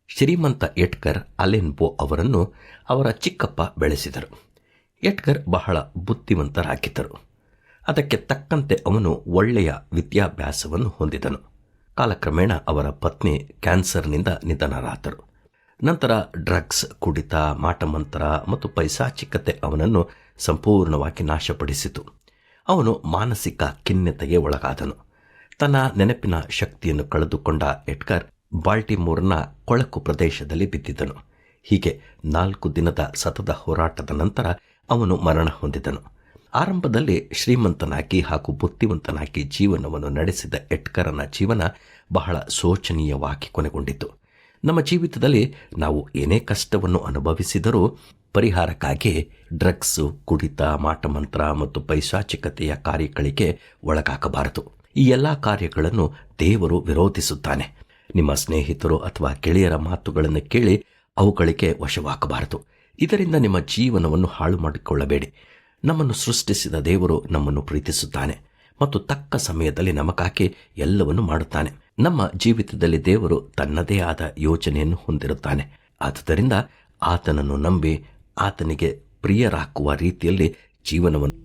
ಶ್ರೀಮಂತ Edgar Allen ಪೋ ಅವರನ್ನು ಅವರ ಚಿಕ್ಕಪ್ಪ ಬೆಳೆಸಿದರು. ಎಡ್ಗರ್ ಬಹಳ ಬುದ್ಧಿವಂತರಾಗಿದ್ದರು. ಅದಕ್ಕೆ ತಕ್ಕಂತೆ ಅವನು ಒಳ್ಳೆಯ ವಿದ್ಯಾಭ್ಯಾಸವನ್ನು ಹೊಂದಿದನು. ಕಾಲಕ್ರಮೇಣ ಅವರ ಪತ್ನಿ ಕ್ಯಾನ್ಸರ್ನಿಂದ ನಿಧನರಾದರು. ನಂತರ ಡ್ರಗ್ಸ್, ಕುಡಿತ, ಮಾಟಮಂತ್ರ ಮತ್ತು ಪೈಶಾಚಿಕತೆ ಅವನನ್ನು ಸಂಪೂರ್ಣವಾಗಿ ನಾಶಪಡಿಸಿತು. ಅವನು ಮಾನಸಿಕ ಖಿನ್ನತೆಗೆ ಒಳಗಾದನು. ತನ್ನ ನೆನಪಿನ ಶಕ್ತಿಯನ್ನು ಕಳೆದುಕೊಂಡ ಎಡ್ಗರ್ ಬಾಲ್ಟಿಮೋರ್ನ ಕೊಳಕು ಪ್ರದೇಶದಲ್ಲಿ ಬಿದ್ದಿದ್ದನು. ಹೀಗೆ 4 ದಿನದ ಸತತ ಹೋರಾಟದ ನಂತರ ಅವನು ಮರಣ ಹೊಂದಿದನು. ಆರಂಭದಲ್ಲಿ ಶ್ರೀಮಂತನಾಗಿ ಹಾಗೂ ಬುದ್ಧಿವಂತನಾಗಿ ಜೀವನವನ್ನು ನಡೆಸಿದ ಎಡ್ಗರನ ಜೀವನ ಬಹಳ ಶೋಚನೀಯವಾಗಿ ಕೊನೆಗೊಂಡಿತು. ನಮ್ಮ ಜೀವಿತದಲ್ಲಿ ನಾವು ಏನೇ ಕಷ್ಟವನ್ನು ಅನುಭವಿಸಿದರೂ ಪರಿಹಾರಕ್ಕಾಗಿ ಡ್ರಗ್ಸು, ಕುಡಿತ, ಮಾಟಮಂತ್ರ ಮತ್ತು ಪೈಶಾಚಿಕತೆಯ ಕಾರ್ಯಗಳಿಗೆ ಒಳಗಾಗಬಾರದು. ಈ ಎಲ್ಲ ಕಾರ್ಯಗಳನ್ನು ದೇವರು ವಿರೋಧಿಸುತ್ತಾನೆ. ನಿಮ್ಮ ಸ್ನೇಹಿತರು ಅಥವಾ ಗೆಳೆಯರ ಮಾತುಗಳನ್ನು ಕೇಳಿ ಅವುಗಳಿಗೆ ವಶವಾಗಬಾರದು. ಇದರಿಂದ ನಿಮ್ಮ ಜೀವನವನ್ನು ಹಾಳು ಮಾಡಿಕೊಳ್ಳಬೇಡಿ. ನಮ್ಮನ್ನು ಸೃಷ್ಟಿಸಿದ ದೇವರು ನಮ್ಮನ್ನು ಪ್ರೀತಿಸುತ್ತಾನೆ ಮತ್ತು ತಕ್ಕ ಸಮಯದಲ್ಲಿ ನಮಗಾಗಿ ಎಲ್ಲವನ್ನು ಮಾಡುತ್ತಾನೆ. ನಮ್ಮ ಜೀವಿತದಲ್ಲಿ ದೇವರು ತನ್ನದೇ ಆದ ಯೋಜನೆಯನ್ನು ಹೊಂದಿರುತ್ತಾನೆ. ಆದುದರಿಂದ ಆತನನ್ನು ನಂಬಿ ಆತನಿಗೆ ಪ್ರಿಯರಾಗುವ ರೀತಿಯಲ್ಲಿ ಜೀವನವನ್ನು